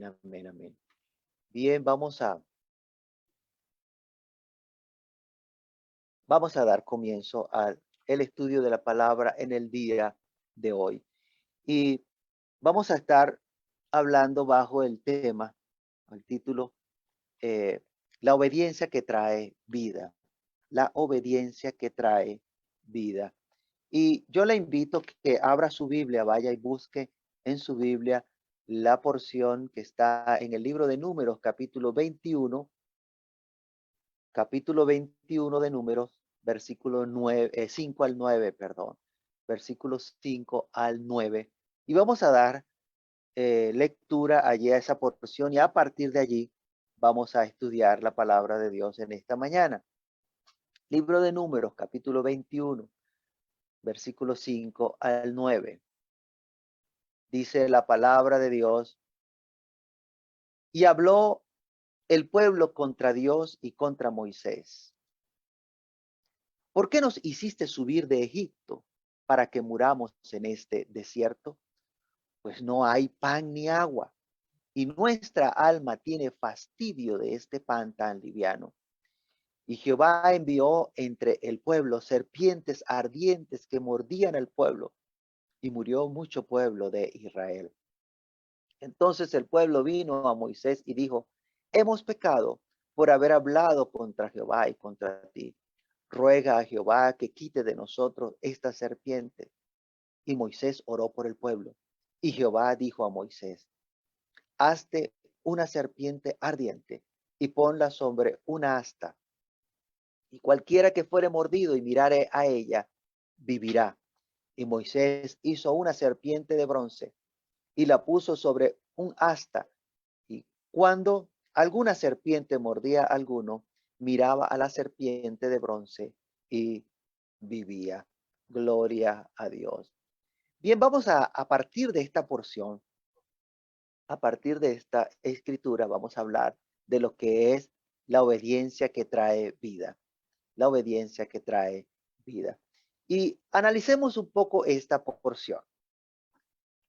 amén, amén. Bien, vamos a dar comienzo al el estudio de la palabra en el día de hoy. Y vamos a estar hablando bajo el tema, el título, eh, la obediencia que trae vida. La obediencia que trae vida. Y yo le invito que abra su Biblia, vaya y busque en su Biblia la porción que está en el libro de Números, capítulo 21 de Números, versículo 9, 5 al 9, perdón, versículos 5 al 9. Y vamos a dar lectura allí a esa porción y a partir de allí vamos a estudiar la palabra de Dios en esta mañana. Libro de Números, capítulo 21, versículo 5 al 9. Dice la palabra de Dios: y habló el pueblo contra Dios y contra Moisés. ¿Por qué nos hiciste subir de Egipto para que muramos en este desierto? Pues no hay pan ni agua, y nuestra alma tiene fastidio de este pan tan liviano. Y Jehová envió entre el pueblo serpientes ardientes que mordían al pueblo, y murió mucho pueblo de Israel. Entonces el pueblo vino a Moisés y dijo: hemos pecado por haber hablado contra Jehová y contra ti. Ruega a Jehová que quite de nosotros esta serpiente. Y Moisés oró por el pueblo. Y Jehová dijo a Moisés: hazte una serpiente ardiente y ponla sobre una asta. Y cualquiera que fuere mordido y mirare a ella, vivirá. Y Moisés hizo una serpiente de bronce y la puso sobre un asta. Y cuando alguna serpiente mordía a alguno, miraba a la serpiente de bronce y vivía. Gloria a Dios. Bien, vamos a partir de esta porción, a partir de esta escritura, vamos a hablar de lo que es la obediencia que trae vida. La obediencia que trae vida. Y analicemos un poco esta porción.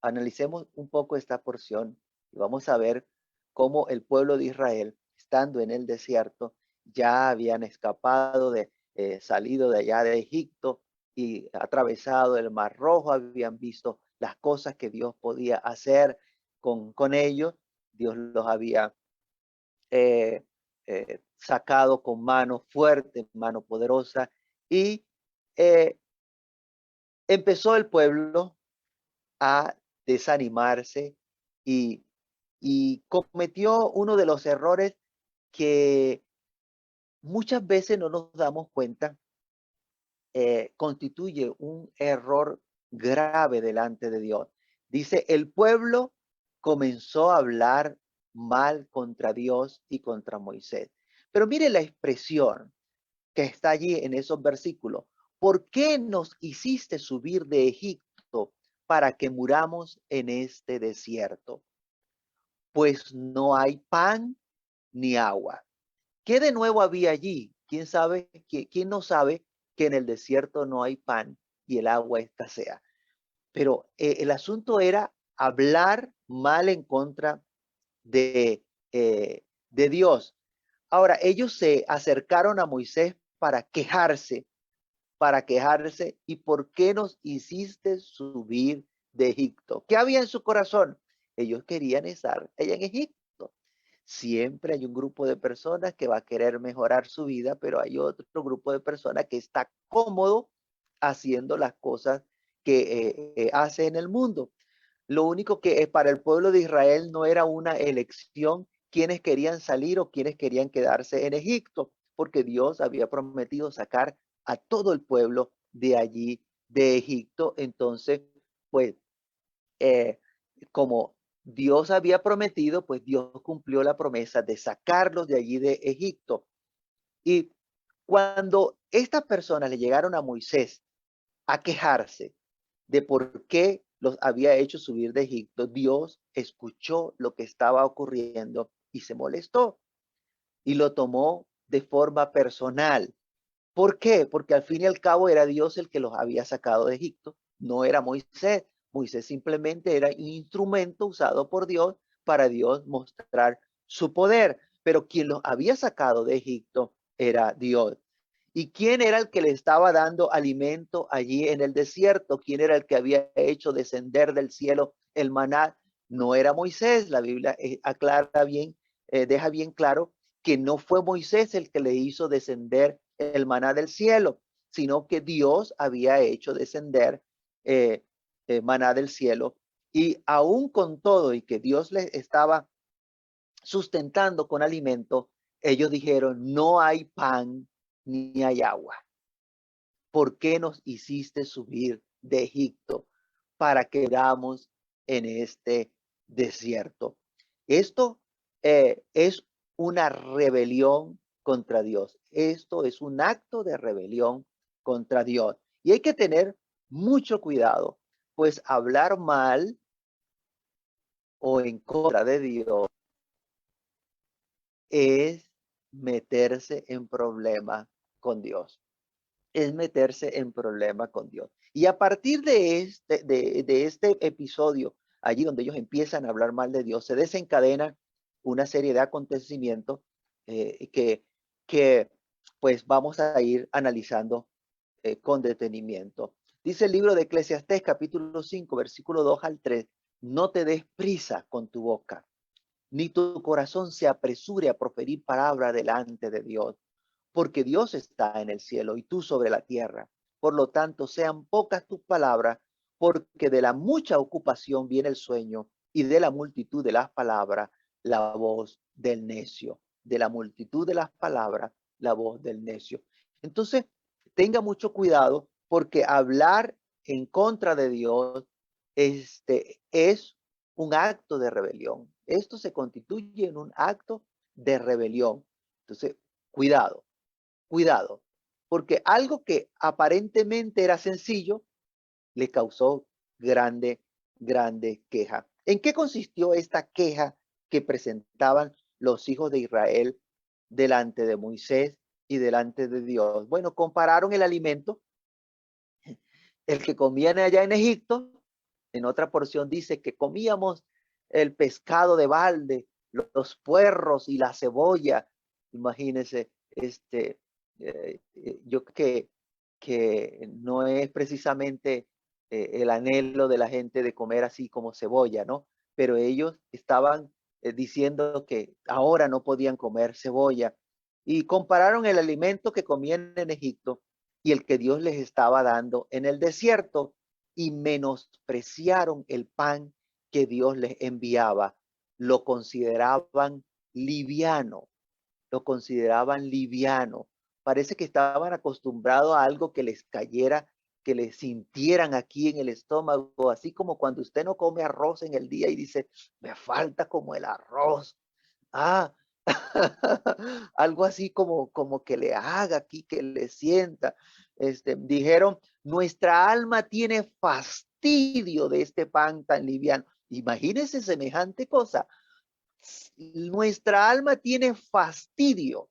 Analicemos un poco esta porción y vamos a ver cómo el pueblo de Israel, estando en el desierto, ya habían escapado salido de allá de Egipto y atravesado el Mar Rojo, habían visto las cosas que Dios podía hacer con ellos. Dios los había sacado con mano fuerte, mano poderosa, y eh, empezó el pueblo a desanimarse y, y cometió uno de los errores que muchas veces no nos damos cuenta, constituye un error grave delante de Dios. Dice: el pueblo comenzó a hablar mal contra Dios y contra Moisés. Pero mire la expresión que está allí en esos versículos. ¿Por qué nos hiciste subir de Egipto para que muramos en este desierto? Pues no hay pan ni agua. ¿Qué de nuevo había allí? ¿Quién sabe? ¿Quién no sabe que en el desierto no hay pan y el agua escasea? Pero el asunto era hablar mal en contra de Dios. Ahora, ellos se acercaron a Moisés para quejarse, ¿y por qué nos hiciste subir de Egipto? ¿Qué había en su corazón? Ellos querían estar allá en Egipto. Siempre hay un grupo de personas que va a querer mejorar su vida, pero hay otro grupo de personas que está cómodo haciendo las cosas que hace en el mundo. Lo único que para el pueblo de Israel no era una elección quienes querían salir o quienes querían quedarse en Egipto, porque Dios había prometido sacar a todo el pueblo de allí, de Egipto. Entonces, pues, eh, como Dios había prometido, pues Dios cumplió la promesa de sacarlos de allí de Egipto. Y cuando estas personas le llegaron a Moisés a quejarse de por qué los había hecho subir de Egipto, Dios escuchó lo que estaba ocurriendo y se molestó y lo tomó de forma personal. ¿Por qué? Porque al fin y al cabo era Dios el que los había sacado de Egipto, no era Moisés. Moisés simplemente era un instrumento usado por Dios para Dios mostrar su poder. Pero quien los había sacado de Egipto era Dios. ¿Y quién era el que le estaba dando alimento allí en el desierto? ¿Quién era el que había hecho descender del cielo el maná? No era Moisés. La Biblia aclara bien, deja bien claro que no fue Moisés el que le hizo descender el maná del cielo, sino que Dios había hecho descender eh, maná del cielo. Y aún con todo y que Dios les estaba sustentando con alimento, ellos dijeron, no hay pan ni hay agua. ¿Por qué nos hiciste subir de Egipto para que quedamos en este desierto? Esto es una rebelión contra Dios. Esto es un acto de rebelión contra Dios. Y hay que tener mucho cuidado, pues hablar mal o en contra de Dios es meterse en problema con Dios. Es meterse en problema con Dios. Y a partir de este episodio, allí donde ellos empiezan a hablar mal de Dios, se desencadena una serie de acontecimientos que pues vamos a ir analizando con detenimiento. Dice el libro de Eclesiastés, capítulo 5, versículo 2 al 3, no te des prisa con tu boca, ni tu corazón se apresure a proferir palabra delante de Dios, porque Dios está en el cielo y tú sobre la tierra. Por lo tanto, sean pocas tus palabras, porque de la mucha ocupación viene el sueño y de la multitud de las palabras, la voz del necio. De la multitud de las palabras, la voz del necio. Entonces, tenga mucho cuidado porque hablar en contra de Dios es un acto de rebelión. Esto se constituye en un acto de rebelión. Entonces, cuidado, cuidado, porque algo que aparentemente era sencillo le causó grande, grande queja. ¿En qué consistió esta queja que presentaban los hijos de Israel delante de Moisés y delante de Dios? Bueno, compararon el alimento, el que comían allá en Egipto. En otra porción dice que comíamos el pescado de balde, los puerros y la cebolla. Imagínense, yo que no es precisamente el anhelo de la gente de comer así como cebolla, ¿no? Pero ellos estaban diciendo que ahora no podían comer cebolla y compararon el alimento que comían en Egipto y el que Dios les estaba dando en el desierto y menospreciaron el pan que Dios les enviaba. Lo consideraban liviano, lo consideraban liviano. Parece que estaban acostumbrados a algo que les cayera, que les sintieran aquí en el estómago, así como cuando usted no come arroz en el día y dice, me falta como el arroz. Ah, algo así como que le haga aquí, que le sienta. Dijeron, nuestra alma tiene fastidio de este pan tan liviano. Imagínense semejante cosa. Nuestra alma tiene fastidio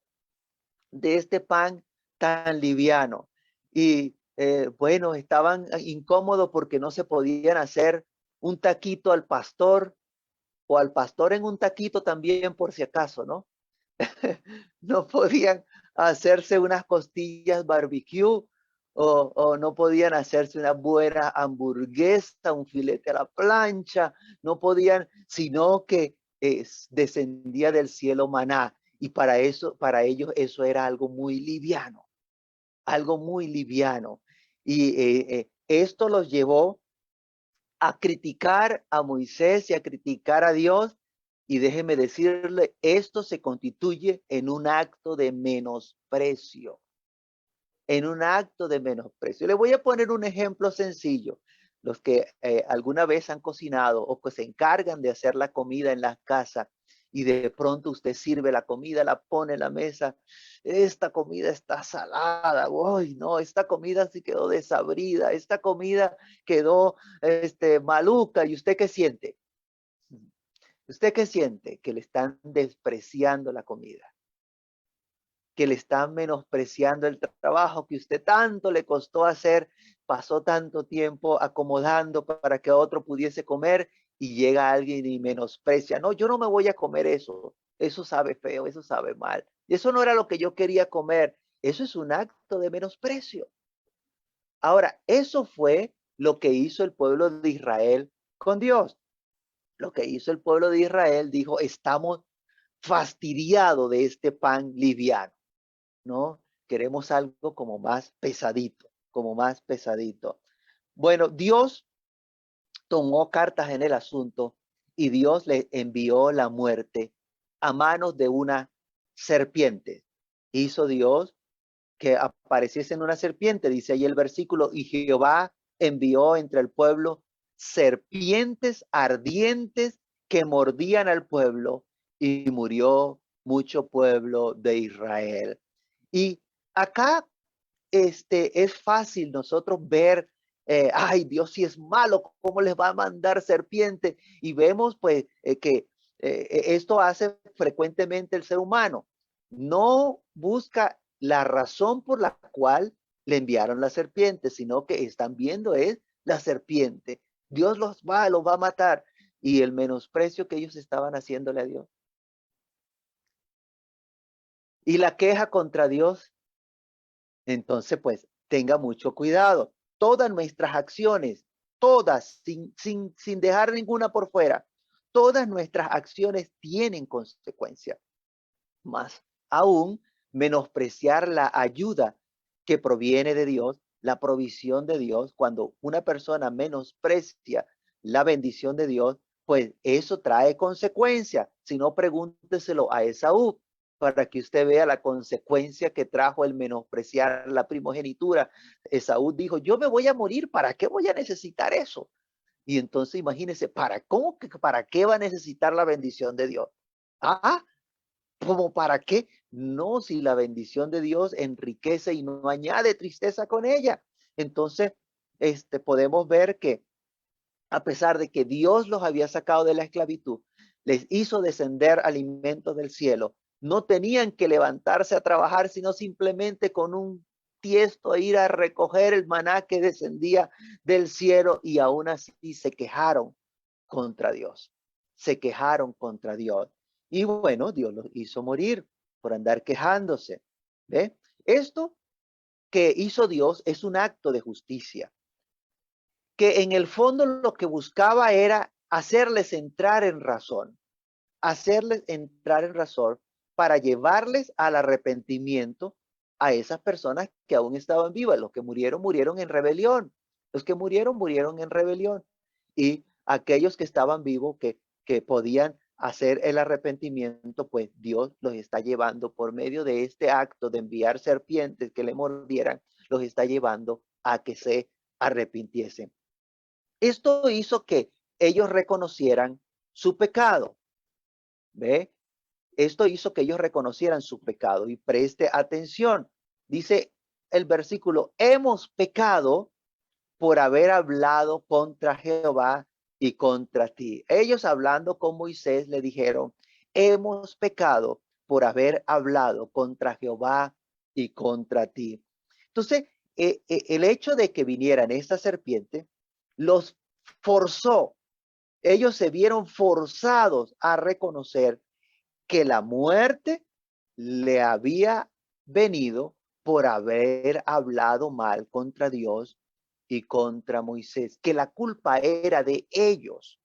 de este pan tan liviano. Y bueno, estaban incómodos porque no se podían hacer un taquito al pastor o al pastor en un taquito también por si acaso, ¿no? No podían hacerse unas costillas barbecue o no podían hacerse una buena hamburguesa, un filete a la plancha, no podían, sino que descendía del cielo maná y para eso, para ellos eso era algo muy liviano, algo muy liviano. Y esto los llevó a criticar a Moisés y a criticar a Dios. Y déjeme decirle, esto se constituye en un acto de menosprecio, en un acto de menosprecio. Le voy a poner un ejemplo sencillo. Los que alguna vez han cocinado o que se encargan de hacer la comida en la casa y de pronto usted sirve la comida, la pone en la mesa, esta comida está salada, uy, no, esta comida sí quedó desabrida, esta comida quedó maluca. ¿Y usted qué siente? ¿Usted qué siente? Que le están despreciando la comida, que le están menospreciando el trabajo que usted tanto le costó hacer, pasó tanto tiempo acomodando para que otro pudiese comer y llega alguien y menosprecia, no, yo no me voy a comer eso, eso sabe feo, eso sabe mal, eso no era lo que yo quería comer, eso es un acto de menosprecio. Ahora, eso fue lo que hizo el pueblo de Israel con Dios. Lo que hizo el pueblo de Israel, dijo, estamos fastidiados de este pan liviano, ¿no? Queremos algo como más pesadito, como más pesadito. Bueno, Dios tomó cartas en el asunto y Dios le envió la muerte a manos de una serpiente. Hizo Dios que apareciese en una serpiente, dice ahí el versículo, y Jehová envió entre el pueblo serpientes ardientes que mordían al pueblo y murió mucho pueblo de Israel. Y acá es fácil nosotros ver, ay, Dios sí es malo, ¿cómo les va a mandar serpiente? Y vemos pues que esto hace frecuentemente el ser humano. No busca la razón por la cual le enviaron la serpiente, sino que están viendo es la serpiente. Dios los va a matar. Y el menosprecio que ellos estaban haciéndole a Dios. Y la queja contra Dios. Entonces, pues, tenga mucho cuidado. Todas nuestras acciones, todas, sin dejar ninguna por fuera, todas nuestras acciones tienen consecuencias. Más aún, menospreciar la ayuda que proviene de Dios, la provisión de Dios, cuando una persona menosprecia la bendición de Dios, pues eso trae consecuencias. Si no, pregúnteselo a Esaú para que usted vea la consecuencia que trajo el menospreciar la primogenitura. Esaú dijo, yo me voy a morir, ¿para qué voy a necesitar eso? Y entonces imagínese, ¿para qué va a necesitar la bendición de Dios? Ah, ¿cómo para qué? No, si la bendición de Dios enriquece y no añade tristeza con ella. Entonces, podemos ver que a pesar de que Dios los había sacado de la esclavitud, les hizo descender alimentos del cielo, no tenían que levantarse a trabajar, sino simplemente con un tiesto ir a recoger el maná que descendía del cielo, y aún así se quejaron contra Dios. Se quejaron contra Dios. Y bueno, Dios los hizo morir por andar quejándose. ¿Ve? Esto que hizo Dios es un acto de justicia, que en el fondo lo que buscaba era hacerles entrar en razón, hacerles entrar en razón para llevarles al arrepentimiento a esas personas que aún estaban vivas. Los que murieron, murieron en rebelión. Los que murieron, murieron en rebelión. Y aquellos que estaban vivos, que podían hacer el arrepentimiento, pues Dios los está llevando por medio de este acto de enviar serpientes que le mordieran, los está llevando a que se arrepintiesen. Esto hizo que ellos reconocieran su pecado. ¿Ve? Esto hizo que ellos reconocieran su pecado. Y preste atención. Dice el versículo, hemos pecado por haber hablado contra Jehová y contra ti. Ellos hablando con Moisés le dijeron, hemos pecado por haber hablado contra Jehová y contra ti. Entonces, el hecho de que vinieran esta serpiente los forzó. Ellos se vieron forzados a reconocer que la muerte le había venido por haber hablado mal contra Dios y contra Moisés, que la culpa era de ellos.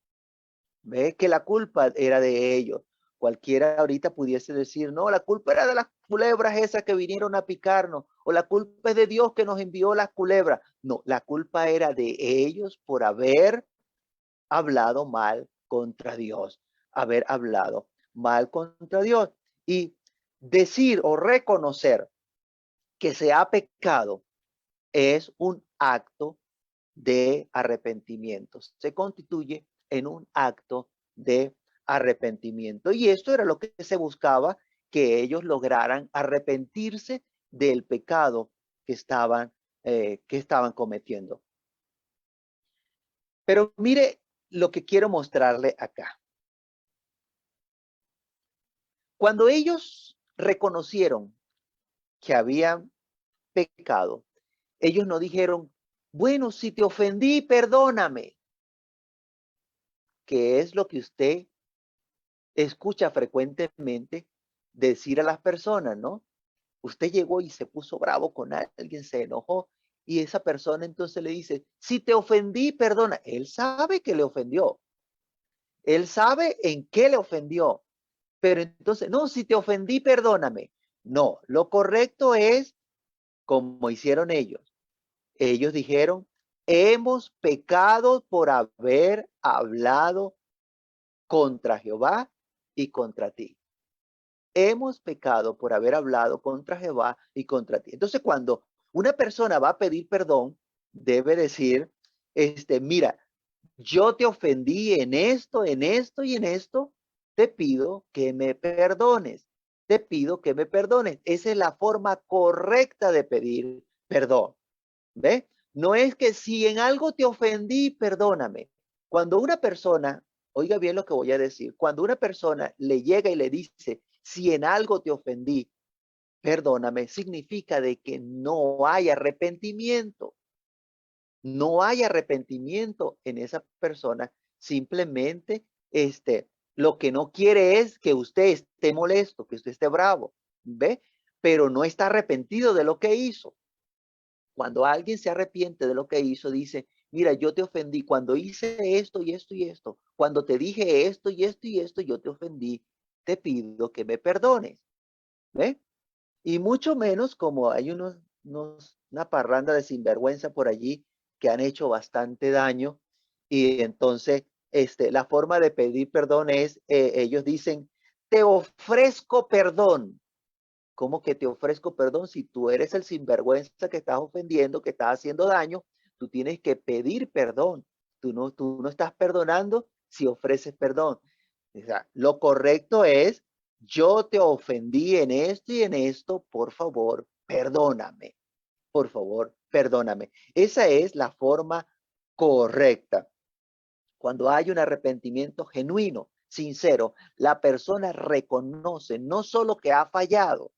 ¿Ve? Que la culpa era de ellos. Cualquiera ahorita pudiese decir, no, la culpa era de las culebras esas que vinieron a picarnos, o la culpa es de Dios que nos envió las culebras. No, la culpa era de ellos por haber hablado mal contra Dios, haber hablado mal contra Dios. Y decir o reconocer que se ha pecado es un acto de arrepentimiento. Se constituye en un acto de arrepentimiento. Y esto era lo que se buscaba, que ellos lograran arrepentirse del pecado que estaban cometiendo. Pero mire lo que quiero mostrarle acá. Cuando ellos reconocieron que habían pecado, ellos no dijeron, bueno, si te ofendí, perdóname. que es lo que usted escucha frecuentemente decir a las personas, ¿no? Usted llegó y se puso bravo con alguien, se enojó, y esa persona entonces le dice, si te ofendí, perdona. Él sabe que le ofendió, él sabe en qué le ofendió, pero entonces, no, si te ofendí, perdóname. No, lo correcto es como hicieron ellos. Ellos dijeron, hemos pecado por haber hablado contra Jehová y contra ti. Hemos pecado por haber hablado contra Jehová y contra ti. Entonces, cuando una persona va a pedir perdón, debe decir, mira, yo te ofendí en esto, en esto y en esto, te pido que me perdones. Te pido que me perdones. Esa es la forma correcta de pedir perdón. ¿Ve? No es que si en algo te ofendí, perdóname. Cuando una persona, oiga bien lo que voy a decir, cuando una persona le llega y le dice, si en algo te ofendí, perdóname, significa de que no hay arrepentimiento. No hay arrepentimiento en esa persona. Simplemente, lo que no quiere es que usted esté molesto, que usted esté bravo, ¿ve? Pero no está arrepentido de lo que hizo. Cuando alguien se arrepiente de lo que hizo, dice, mira, yo te ofendí cuando hice esto y esto y esto, cuando te dije esto y esto y esto, yo te ofendí, te pido que me perdones, ¿ve? Y mucho menos como hay una parranda de sinvergüenza por allí que han hecho bastante daño y entonces la forma de pedir perdón es, ellos dicen, te ofrezco perdón. ¿Cómo que te ofrezco perdón? Si tú eres el sinvergüenza que estás ofendiendo, que estás haciendo daño, tú tienes que pedir perdón. Tú no estás perdonando si ofreces perdón. O sea, lo correcto es, yo te ofendí en esto y en esto, por favor, perdóname. Por favor, perdóname. Esa es la forma correcta. Cuando hay un arrepentimiento genuino, sincero, la persona reconoce no solo que ha fallado,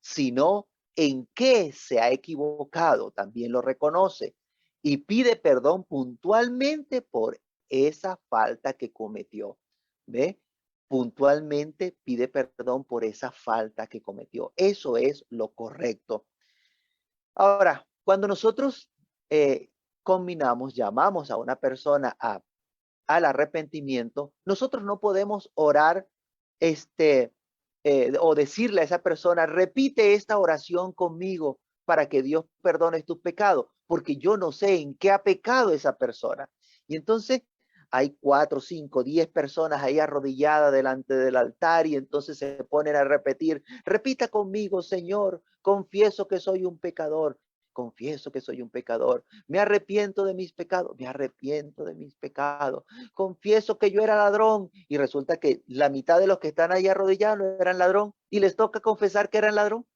sino en qué se ha equivocado, también lo reconoce y pide perdón puntualmente por esa falta que cometió. ¿Ve? Puntualmente pide perdón por esa falta que cometió. Eso es lo correcto. Ahora, cuando nosotros combinamos, llamamos a una persona al arrepentimiento, nosotros no podemos orar o decirle a esa persona, repite esta oración conmigo para que Dios perdone tus pecados, porque yo no sé en qué ha pecado esa persona. Y entonces hay 4, 5, 10 personas ahí arrodilladas delante del altar y entonces se ponen a repetir, repita conmigo, Señor, confieso que soy un pecador. Confieso que soy un pecador. Me arrepiento de mis pecados. Me arrepiento de mis pecados. Confieso que yo era ladrón y resulta que la mitad de los que están ahí arrodillados no eran ladrón y les toca confesar que eran ladrón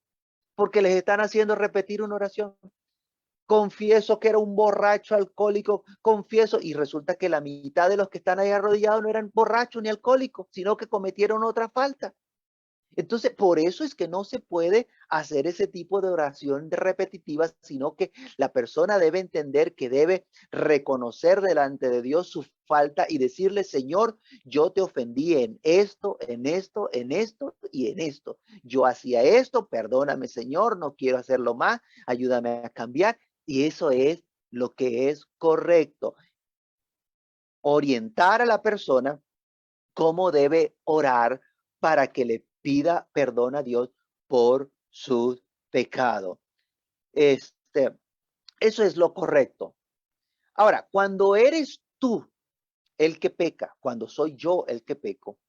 porque les están haciendo repetir una oración. Confieso que era un borracho alcohólico, confieso, y resulta que la mitad de los que están ahí arrodillados no eran borrachos ni alcohólicos, sino que cometieron otra falta. Entonces, por eso es que no se puede hacer ese tipo de oración repetitiva, sino que la persona debe entender que debe reconocer delante de Dios su falta y decirle, Señor, yo te ofendí en esto, en esto, en esto y en esto. Yo hacía esto, perdóname, Señor, no quiero hacerlo más, ayúdame a cambiar. Y eso es lo que es correcto. Orientar a la persona cómo debe orar para que le pida perdón a Dios por sus pecados. Eso es lo correcto. Ahora, cuando eres tú el que peca, cuando soy yo el que peco,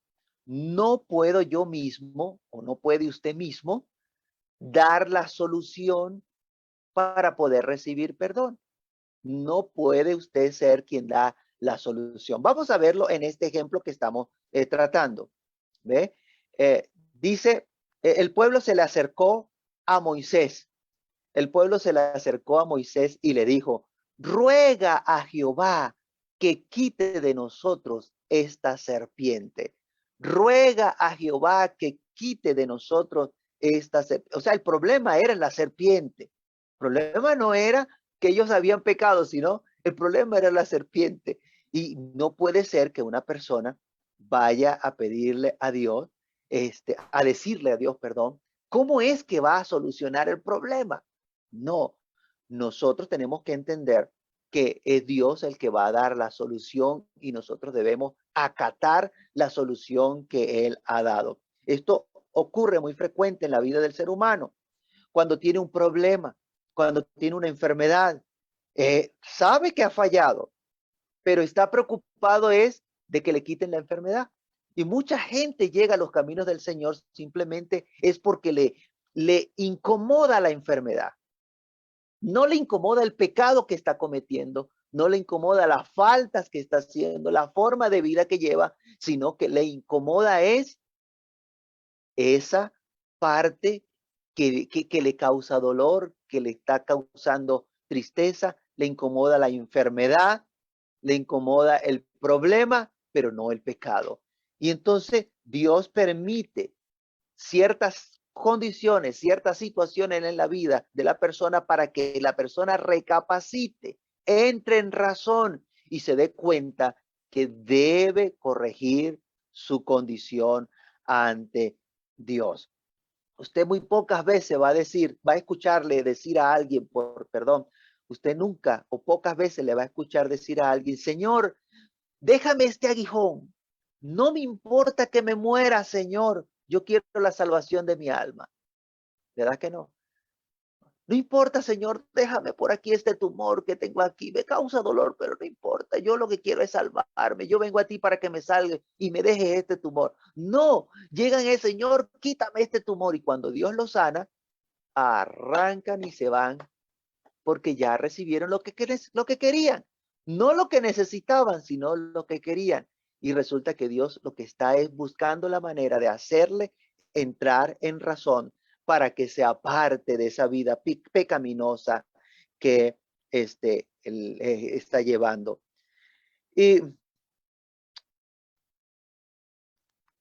no puedo yo mismo o no puede usted mismo dar la solución para poder recibir perdón. No puede usted ser quien da la solución. Vamos a verlo en este ejemplo que estamos tratando. ¿Ve? Dice, el pueblo se le acercó a Moisés. El pueblo se le acercó a Moisés y le dijo, ruega a Jehová que quite de nosotros esta serpiente. Ruega a Jehová que quite de nosotros esta serpiente. O sea, el problema era la serpiente. El problema no era que ellos habían pecado, sino el problema era la serpiente. Y no puede ser que una persona vaya a pedirle a Dios, a decirle a Dios, perdón, ¿cómo es que va a solucionar el problema? No, nosotros tenemos que entender que es Dios el que va a dar la solución y nosotros debemos acatar la solución que Él ha dado. Esto ocurre muy frecuente en la vida del ser humano. Cuando tiene un problema, cuando tiene una enfermedad, sabe que ha fallado, pero está preocupado es de que le quiten la enfermedad. Y mucha gente llega a los caminos del Señor simplemente es porque le incomoda la enfermedad. No le incomoda el pecado que está cometiendo, no le incomoda las faltas que está haciendo, la forma de vida que lleva, sino que le incomoda es esa parte que le causa dolor, que le está causando tristeza, le incomoda la enfermedad, le incomoda el problema, pero no el pecado. Y entonces Dios permite ciertas condiciones, ciertas situaciones en la vida de la persona para que la persona recapacite, entre en razón y se dé cuenta que debe corregir su condición ante Dios. Usted muy pocas veces va a decir, va a escucharle decir a alguien, perdón, usted nunca o pocas veces le va a escuchar decir a alguien, Señor, déjame este aguijón. No me importa que me muera, Señor. Yo quiero la salvación de mi alma. ¿Verdad que no? No importa, Señor, déjame por aquí este tumor que tengo aquí. Me causa dolor, pero no importa. Yo lo que quiero es salvarme. Yo vengo a ti para que me salga y me deje este tumor. No, llegan el Señor, quítame este tumor. Y cuando Dios lo sana, arrancan y se van porque ya recibieron lo que querían. No lo que necesitaban, sino lo que querían. Y resulta que Dios lo que está es buscando la manera de hacerle entrar en razón para que se aparte de esa vida pecaminosa que él, está llevando. ¿Y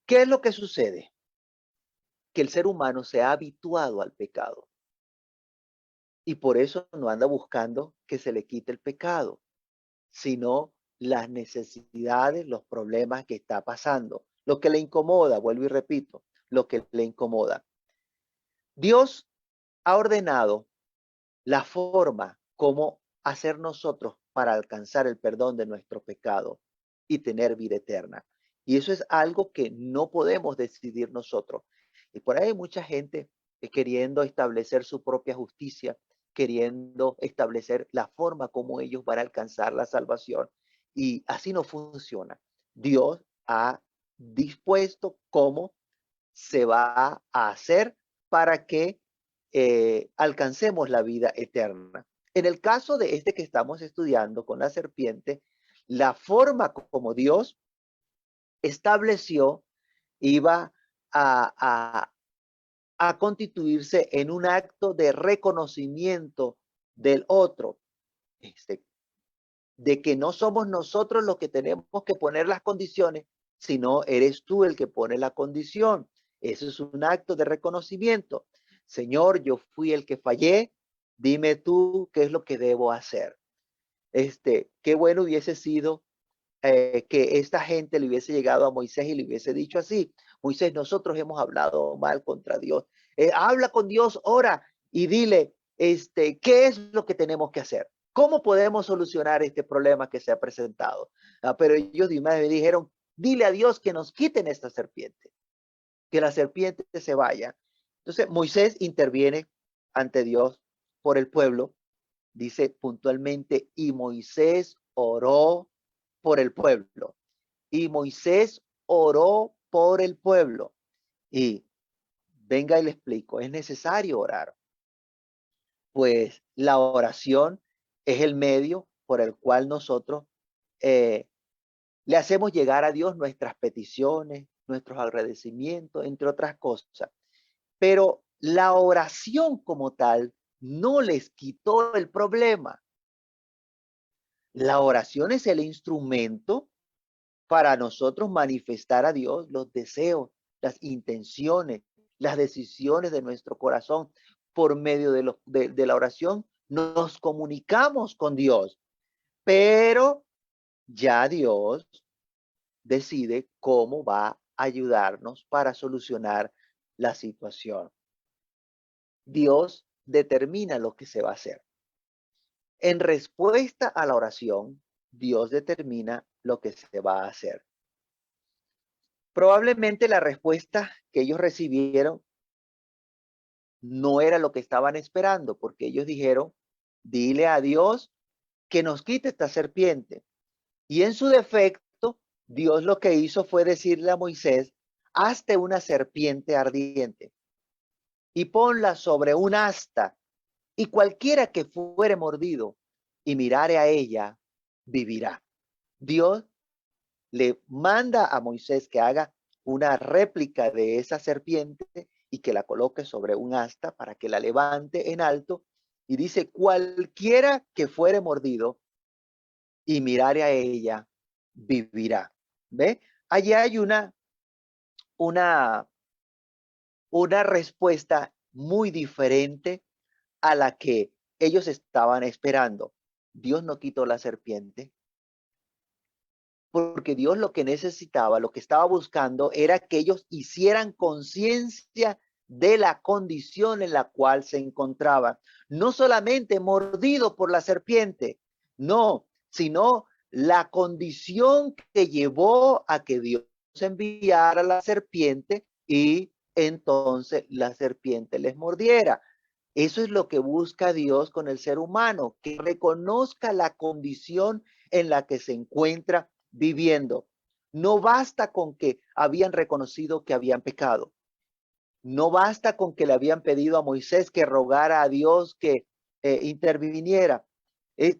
qué es lo que sucede? Que el ser humano se ha habituado al pecado y por eso no anda buscando que se le quite el pecado, sino las necesidades, los problemas que está pasando, lo que le incomoda, vuelvo y repito, lo que le incomoda. Dios ha ordenado la forma como hacer nosotros para alcanzar el perdón de nuestro pecado y tener vida eterna. Y eso es algo que no podemos decidir nosotros. Y por ahí hay mucha gente queriendo establecer su propia justicia, queriendo establecer la forma como ellos van a alcanzar la salvación. Y así no funciona. Dios ha dispuesto cómo se va a hacer para que alcancemos la vida eterna. En el caso de este que estamos estudiando con la serpiente, la forma como Dios estableció iba a, a, a constituirse en un acto de reconocimiento del otro, este, de que no somos nosotros los que tenemos que poner las condiciones, sino eres tú el que pone la condición. Eso es un acto de reconocimiento. Señor, yo fui el que fallé, dime tú qué es lo que debo hacer. Qué bueno hubiese sido que esta gente le hubiese llegado a Moisés y le hubiese dicho así, Moisés, nosotros hemos hablado mal contra Dios. Habla con Dios, ora y dile, ¿qué es lo que tenemos que hacer? ¿Cómo podemos solucionar este problema que se ha presentado? Pero ellos me dijeron, dile a Dios que nos quiten esta serpiente, que la serpiente se vaya. Entonces Moisés interviene ante Dios por el pueblo, dice puntualmente, y Moisés oró por el pueblo. Y Moisés oró por el pueblo. Y venga y le explico, es necesario orar. Pues la oración es el medio por el cual nosotros le hacemos llegar a Dios nuestras peticiones, nuestros agradecimientos, entre otras cosas. Pero la oración como tal no les quitó el problema. La oración es el instrumento para nosotros manifestar a Dios los deseos, las intenciones, las decisiones de nuestro corazón. Por medio de la oración nos comunicamos con Dios, pero ya Dios decide cómo va a ayudarnos para solucionar la situación. Dios determina lo que se va a hacer. En respuesta a la oración, Dios determina lo que se va a hacer. Probablemente la respuesta que ellos recibieron no era lo que estaban esperando, porque ellos dijeron, dile a Dios que nos quite esta serpiente. Y en su defecto, Dios lo que hizo fue decirle a Moisés, hazte una serpiente ardiente y ponla sobre un asta, y cualquiera que fuere mordido y mirare a ella, vivirá. Dios le manda a Moisés que haga una réplica de esa serpiente y que la coloque sobre un asta para que la levante en alto, y dice, cualquiera que fuere mordido y mirare a ella, vivirá. ¿Ve? Allí hay una, una respuesta muy diferente a la que ellos estaban esperando. Dios no quitó la serpiente, porque Dios lo que necesitaba, lo que estaba buscando era que ellos hicieran conciencia de la condición en la cual se encontraban. No solamente mordido por la serpiente, no, sino la condición que llevó a que Dios enviara la serpiente y entonces la serpiente les mordiera. Eso es lo que busca Dios con el ser humano, que reconozca la condición en la que se encuentra viviendo. No basta con que habían reconocido que habían pecado. No basta con que le habían pedido a Moisés que rogara a Dios que interviniera.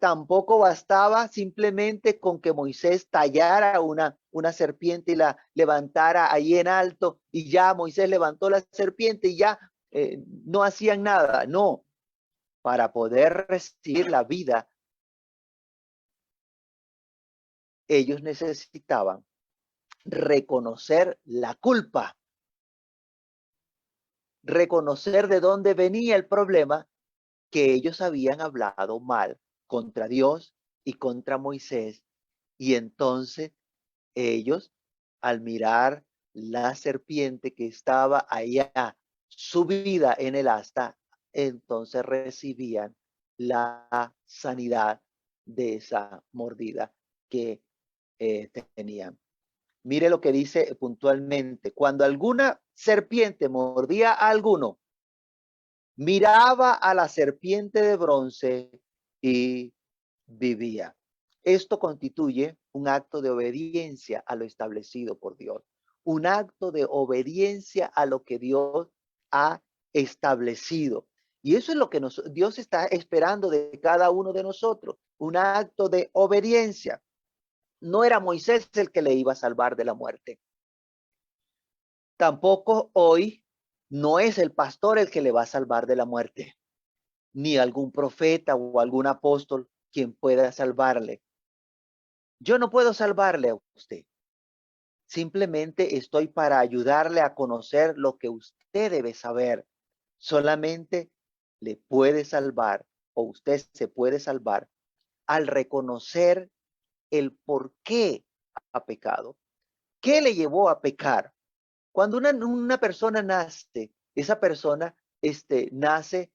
Tampoco bastaba simplemente con que Moisés tallara una serpiente y la levantara ahí en alto, y ya Moisés levantó la serpiente y ya no hacían nada. No, para poder recibir la vida, ellos necesitaban reconocer la culpa, reconocer de dónde venía el problema, que ellos habían hablado mal contra Dios y contra Moisés. Y entonces ellos, al mirar la serpiente que estaba allá subida en el asta, entonces recibían la sanidad de esa mordida que tenían. Mire lo que dice puntualmente: cuando alguna serpiente mordía a alguno, miraba a la serpiente de bronce y vivía. Esto constituye un acto de obediencia a lo establecido por Dios, un acto de obediencia a lo que Dios ha establecido. Y eso es lo que Dios está esperando de cada uno de nosotros, un acto de obediencia. No era Moisés el que le iba a salvar de la muerte. Tampoco hoy no es el pastor el que le va a salvar de la muerte, ni algún profeta o algún apóstol quien pueda salvarle. Yo no puedo salvarle a usted. Simplemente estoy para ayudarle a conocer lo que usted debe saber. Solamente le puede salvar, o usted se puede salvar, al reconocer el por qué ha pecado. ¿Qué le llevó a pecar? Cuando una persona nace, esa persona nace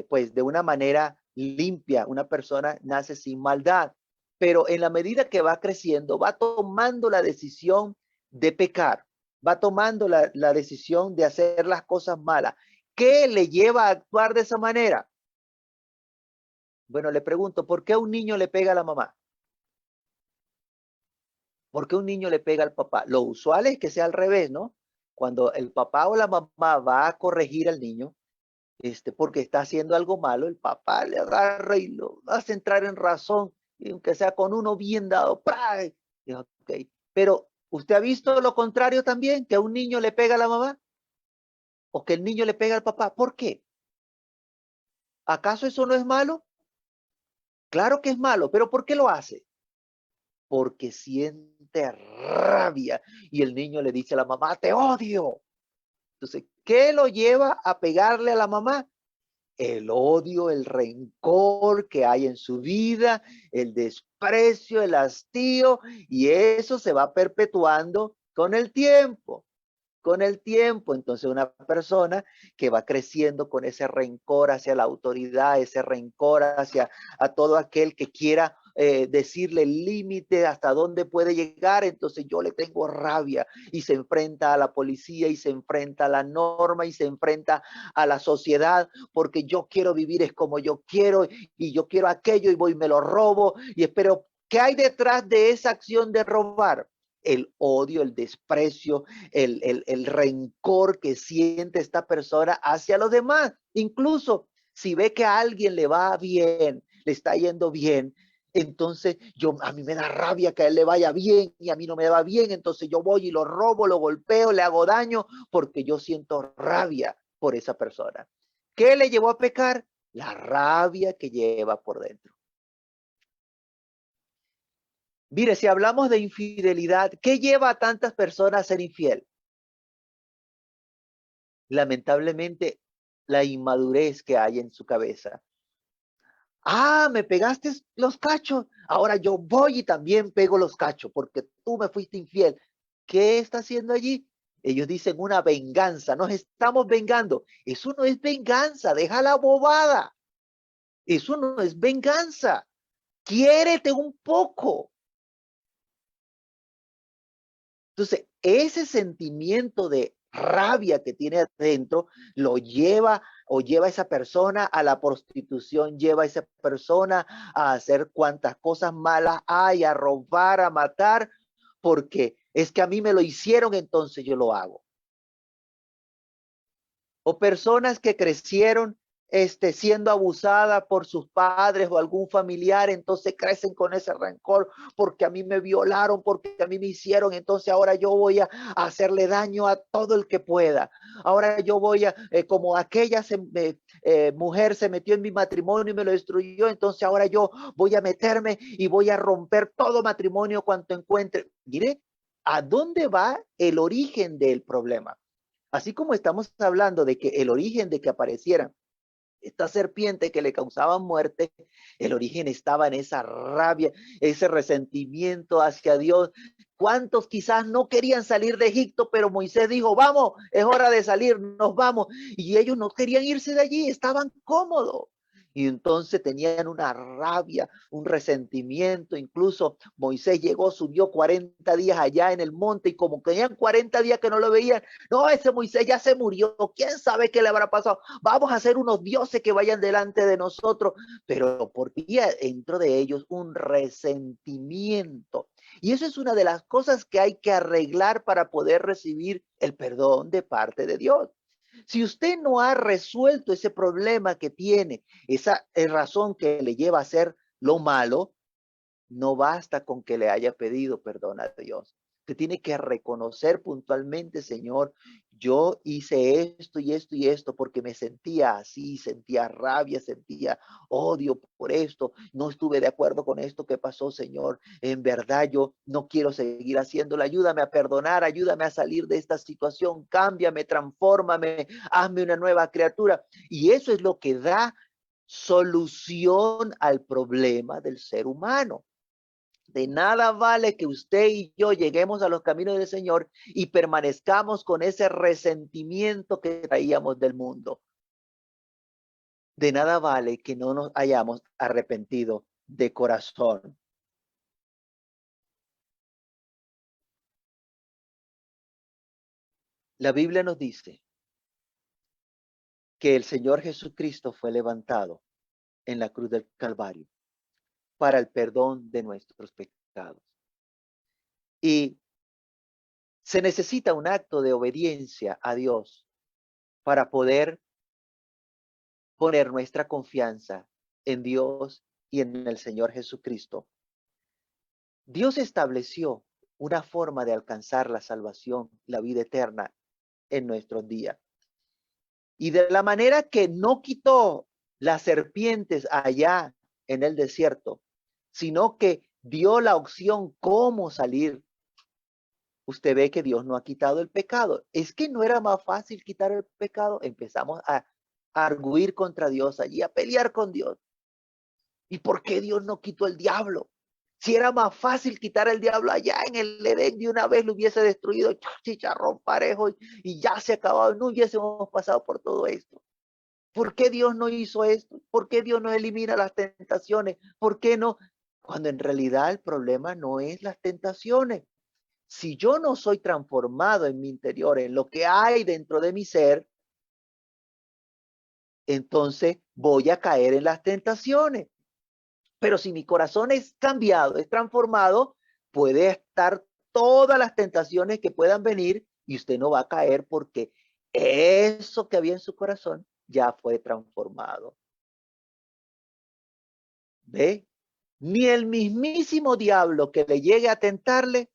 pues de una manera limpia, una persona nace sin maldad, pero en la medida que va creciendo, va tomando la decisión de pecar, va tomando la decisión de hacer las cosas malas. ¿Qué le lleva a actuar de esa manera? Bueno, le pregunto, ¿por qué a un niño le pega a la mamá? ¿Por qué un niño le pega al papá? Lo usual es que sea al revés, ¿no? Cuando el papá o la mamá va a corregir al niño, porque está haciendo algo malo, el papá le agarra y lo hace entrar en razón, y aunque sea con uno bien dado. ¡Pra! Y, okay. Pero, ¿usted ha visto lo contrario también? Que a un niño le pega a la mamá o que el niño le pega al papá. ¿Por qué? ¿Acaso eso no es malo? Claro que es malo, pero ¿por qué lo hace? Porque siente rabia y el niño le dice a la mamá, te odio. Entonces, ¿qué lo lleva a pegarle a la mamá? el odio, el rencor que hay en su vida, el desprecio, el hastío, y eso se va perpetuando con el tiempo. Con el tiempo, entonces una persona que va creciendo con ese rencor hacia la autoridad, ese rencor hacia a todo aquel que quiera decirle el límite hasta dónde puede llegar, entonces yo le tengo rabia y se enfrenta a la policía y se enfrenta a la norma y se enfrenta a la sociedad porque yo quiero vivir es como yo quiero y yo quiero aquello y voy y me lo robo y espero. ¿Qué hay detrás de esa acción de robar? El odio, el desprecio, el rencor que siente esta persona hacia los demás. Incluso si ve que a alguien le va bien, le está yendo bien, entonces a mí me da rabia que a él le vaya bien y a mí no me va bien, entonces yo voy y lo robo, lo golpeo, le hago daño porque yo siento rabia por esa persona. ¿Qué le llevó a pecar? La rabia que lleva por dentro. Mire, si hablamos de infidelidad, ¿qué lleva a tantas personas a ser infiel? Lamentablemente, la inmadurez que hay en su cabeza. Ah, me pegaste los cachos, ahora yo voy y también pego los cachos porque tú me fuiste infiel. ¿Qué está haciendo allí? Ellos dicen una venganza, nos estamos vengando. Eso no es venganza, deja la bobada. Eso no es venganza. Quiérete un poco. Entonces, ese sentimiento de rabia que tiene adentro lo lleva o lleva a esa persona a la prostitución, lleva a esa persona a hacer cuantas cosas malas hay, a robar, a matar, porque es que a mí me lo hicieron, entonces yo lo hago. O personas que crecieron siendo abusadas por sus padres o algún familiar, entonces crecen con ese rencor porque a mí me violaron, porque a mí me hicieron, entonces ahora yo voy a hacerle daño a todo el que pueda. Ahora yo voy como aquella mujer se metió en mi matrimonio y me lo destruyó, entonces ahora yo voy a meterme y voy a romper todo matrimonio cuanto encuentre. Mire, ¿a dónde va el origen del problema? Así como estamos hablando de que el origen de que apareciera esta serpiente que le causaba muerte, el origen estaba en esa rabia, ese resentimiento hacia Dios. ¿Cuántos quizás no querían salir de Egipto, pero Moisés dijo, vamos, es hora de salir, nos vamos? Y ellos no querían irse de allí, estaban cómodos. Y entonces tenían una rabia, un resentimiento. Incluso Moisés llegó, subió 40 días allá en el monte y como tenían 40 días que no lo veían, no, ese Moisés ya se murió, quién sabe qué le habrá pasado. Vamos a hacer unos dioses que vayan delante de nosotros. Pero porque dentro de ellos un resentimiento. Y eso es una de las cosas que hay que arreglar para poder recibir el perdón de parte de Dios. Si usted no ha resuelto ese problema que tiene, esa razón que le lleva a hacer lo malo, no basta con que le haya pedido perdón a Dios. Usted tiene que reconocer puntualmente, Señor, yo hice esto y esto y esto porque me sentía así, sentía rabia, sentía odio por esto, no estuve de acuerdo con esto que pasó, Señor. En verdad yo no quiero seguir haciéndolo. Ayúdame a perdonar, ayúdame a salir de esta situación, cámbiame, transfórmame, hazme una nueva criatura. Y eso es lo que da solución al problema del ser humano. De nada vale que usted y yo lleguemos a los caminos del Señor y permanezcamos con ese resentimiento que traíamos del mundo. De nada vale que no nos hayamos arrepentido de corazón. La Biblia nos dice que el Señor Jesucristo fue levantado en la cruz del Calvario para el perdón de nuestros pecados. Y se necesita un acto de obediencia a Dios para poder poner nuestra confianza en Dios y en el Señor Jesucristo. Dios estableció una forma de alcanzar la salvación, la vida eterna en nuestros días. Y de la manera que no quitó las serpientes allá en el desierto, sino que dio la opción cómo salir. Usted ve que Dios no ha quitado el pecado. Es que no era más fácil quitar el pecado. Empezamos a arguir contra Dios allí, a pelear con Dios. ¿Y por qué Dios no quitó el diablo? Si era más fácil quitar el diablo allá en el Edén, de una vez lo hubiese destruido, chicharrón parejo, y ya se acababa, no hubiésemos pasado por todo esto. ¿Por qué Dios no hizo esto? ¿Por qué Dios no elimina las tentaciones? ¿Por qué no? Cuando en realidad el problema no es las tentaciones. Si yo no soy transformado en mi interior, en lo que hay dentro de mi ser, entonces voy a caer en las tentaciones. Pero si mi corazón es cambiado, es transformado, puede estar todas las tentaciones que puedan venir y usted no va a caer porque eso que había en su corazón ya fue transformado. ¿Ve? Ni el mismísimo diablo que le llegue a tentarle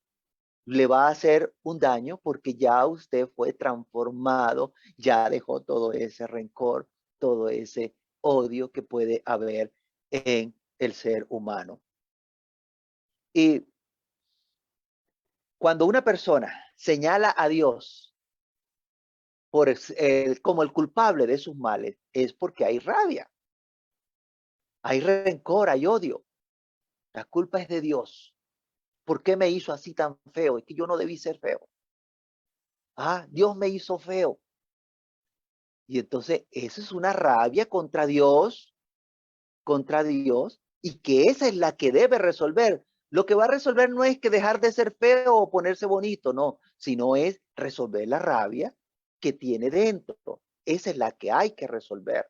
le va a hacer un daño porque ya usted fue transformado, ya dejó todo ese rencor, todo ese odio que puede haber en el ser humano. Y cuando una persona señala a Dios como el culpable de sus males, es porque hay rabia, hay rencor, hay odio. La culpa es de Dios. ¿Por qué me hizo así tan feo? Es que yo no debí ser feo. Ah, Dios me hizo feo. Y entonces eso es una rabia contra Dios, y que esa es la que debe resolver. Lo que va a resolver no es que dejar de ser feo o ponerse bonito, no, sino es resolver la rabia que tiene dentro. Esa es la que hay que resolver.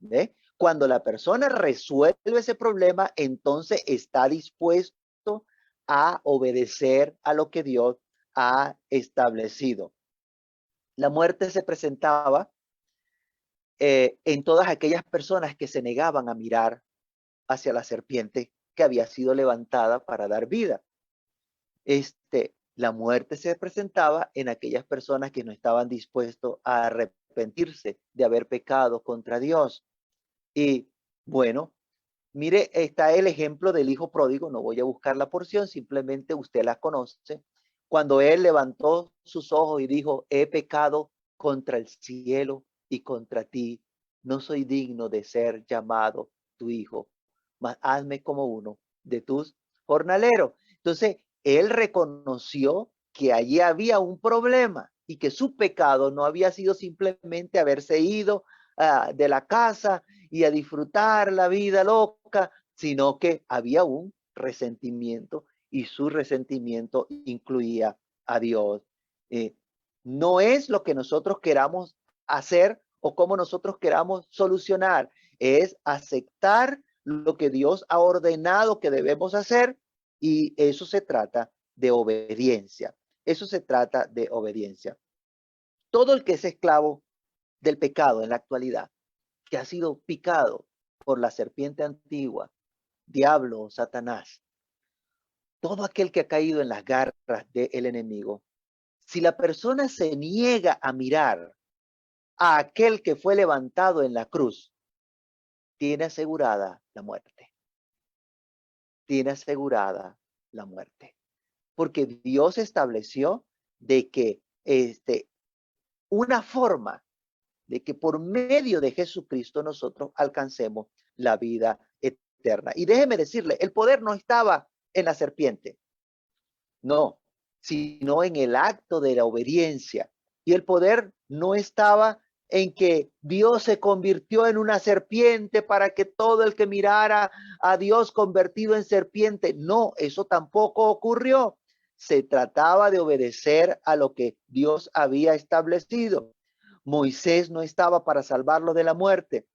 ¿Ve? Cuando la persona resuelve ese problema, entonces está dispuesto a obedecer a lo que Dios ha establecido. La muerte se presentaba en todas aquellas personas que se negaban a mirar hacia la serpiente que había sido levantada para dar vida. La muerte se presentaba en aquellas personas que no estaban dispuestos a arrepentirse de haber pecado contra Dios. Y bueno, mire, está el ejemplo del hijo pródigo. No voy a buscar la porción, simplemente usted la conoce. Cuando él levantó sus ojos y dijo, he pecado contra el cielo y contra ti, no soy digno de ser llamado tu hijo, mas hazme como uno de tus jornaleros. Entonces, él reconoció que allí había un problema y que su pecado no había sido simplemente haberse ido de la casa y a disfrutar la vida loca, sino que había un resentimiento, y su resentimiento incluía a Dios. Eh, no es lo que nosotros queramos hacer o cómo nosotros queramos solucionar, es aceptar lo que Dios ha ordenado que debemos hacer, y eso se trata de obediencia. Eso se trata de obediencia. Todo el que es esclavo del pecado en la actualidad, que ha sido picado por la serpiente antigua, diablo o Satanás, todo aquel que ha caído en las garras del enemigo, si la persona se niega a mirar a aquel que fue levantado en la cruz, tiene asegurada la muerte. Tiene asegurada la muerte. Porque Dios estableció de que una forma de que por medio de Jesucristo nosotros alcancemos la vida eterna. Y déjeme decirle, el poder no estaba en la serpiente, no, sino en el acto de la obediencia. Y el poder no estaba en que Dios se convirtió en una serpiente para que todo el que mirara a Dios convertido en serpiente. No, eso tampoco ocurrió. Se trataba de obedecer a lo que Dios había establecido. Moisés no estaba para salvarlo de la muerte.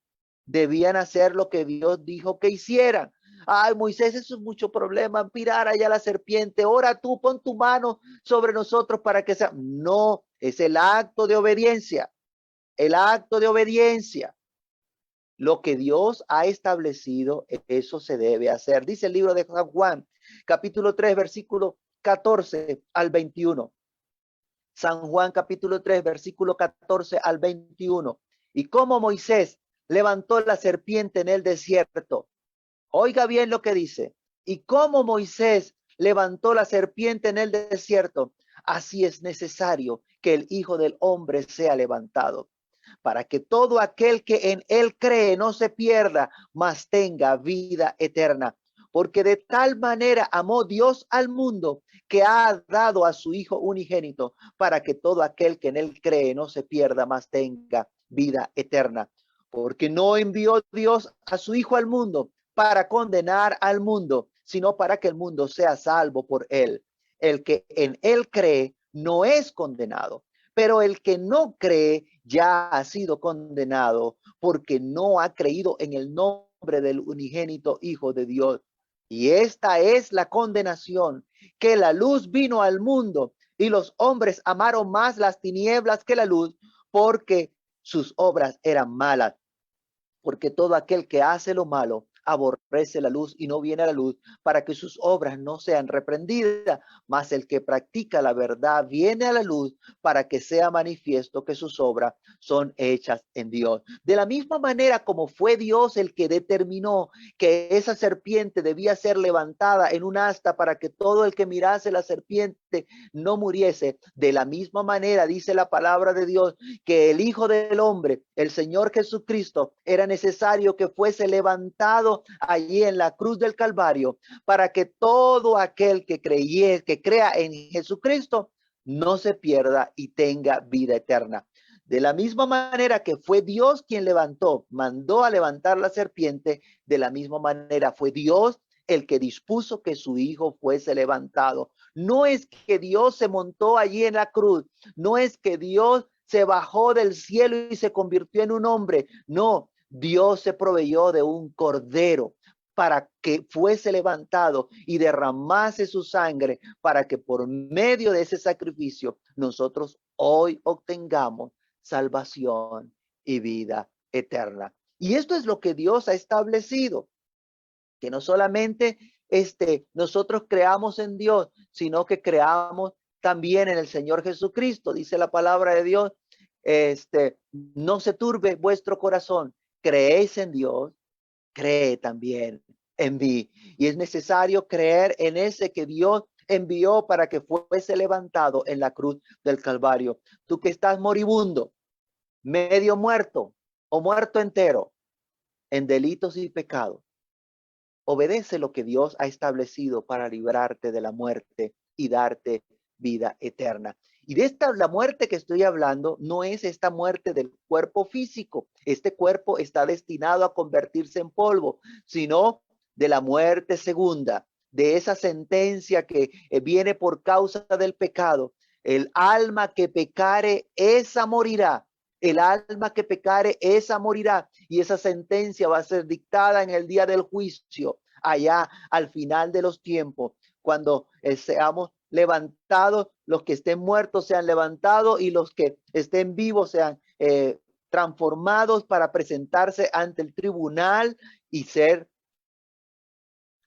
Debían hacer lo que Dios dijo que hicieran. Ay, Moisés, eso es mucho problema, mirar allá la serpiente, ora tú, pon tu mano sobre nosotros para que sea. No, es el acto de obediencia, el acto de obediencia. Lo que Dios ha establecido, eso se debe hacer. Dice el libro de San Juan, capítulo 3, versículo 14 al 21. San Juan, capítulo 3, versículo 14 al 21. Y como Moisés levantó la serpiente en el desierto. Oiga bien lo que dice. Y como Moisés levantó la serpiente en el desierto, así es necesario que el Hijo del Hombre sea levantado, para que todo aquel que en él cree no se pierda, mas tenga vida eterna. Porque de tal manera amó Dios al mundo que ha dado a su Hijo unigénito, para que todo aquel que en él cree no se pierda, mas tenga vida eterna. Porque no envió Dios a su Hijo al mundo para condenar al mundo, sino para que el mundo sea salvo por él. El que en él cree no es condenado, pero el que no cree ya ha sido condenado porque no ha creído en el nombre del unigénito Hijo de Dios. Y esta es la condenación, que la luz vino al mundo y los hombres amaron más las tinieblas que la luz, porque sus obras eran malas. Porque todo aquel que hace lo malo aborrece la luz y no viene a la luz para que sus obras no sean reprendidas, mas el que practica la verdad viene a la luz para que sea manifiesto que sus obras son hechas en Dios. De la misma manera como fue Dios el que determinó que esa serpiente debía ser levantada en un asta para que todo el que mirase la serpiente no muriese, de la misma manera dice la palabra de Dios que el Hijo del Hombre, el Señor Jesucristo, era necesario que fuese levantado allí en la cruz del Calvario para que todo aquel que crea en Jesucristo no se pierda y tenga vida eterna. De la misma manera que fue Dios quien mandó a levantar la serpiente, de la misma manera fue Dios el que dispuso que su Hijo fuese levantado. No es que Dios se montó allí en la cruz, no es que Dios se bajó del cielo y se convirtió en un hombre. No, Dios se proveyó de un cordero para que fuese levantado y derramase su sangre para que por medio de ese sacrificio nosotros hoy obtengamos salvación y vida eterna. Y esto es lo que Dios ha establecido, que no solamente nosotros creamos en Dios, sino que creamos también en el Señor Jesucristo. Dice la palabra de Dios, no se turbe vuestro corazón, creéis en Dios, cree también en mí. Y es necesario creer en ese que Dios envió para que fuese levantado en la cruz del Calvario. Tú que estás moribundo, medio muerto o muerto entero en delitos y pecados, obedece lo que Dios ha establecido para librarte de la muerte y darte vida eterna. Y de la muerte que estoy hablando no es esta muerte del cuerpo físico. Este cuerpo está destinado a convertirse en polvo, sino de la muerte segunda, de esa sentencia que viene por causa del pecado. El alma que pecare, esa morirá. El alma que pecare, esa morirá. Y esa sentencia va a ser dictada en el día del juicio, allá al final de los tiempos, cuando seamos levantados, los que estén muertos sean levantados y los que estén vivos sean transformados para presentarse ante el tribunal y ser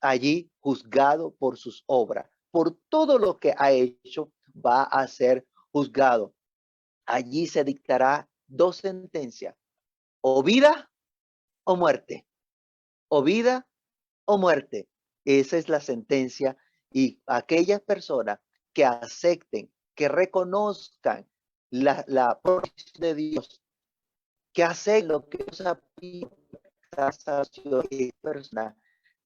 allí juzgado por sus obras. Por todo lo que ha hecho, va a ser juzgado. Allí se dictará dos sentencias, o vida o muerte, o vida o muerte. Esa es la sentencia, y aquellas personas que acepten, que reconozcan la provisión de Dios, que hacen lo que Dios ha pedido, personas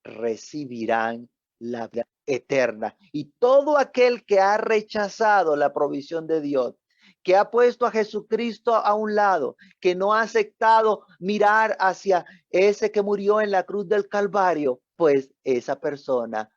recibirán la vida eterna. Y todo aquel que ha rechazado la provisión de Dios, que ha puesto a Jesucristo a un lado, que no ha aceptado mirar hacia ese que murió en la cruz del Calvario, pues esa persona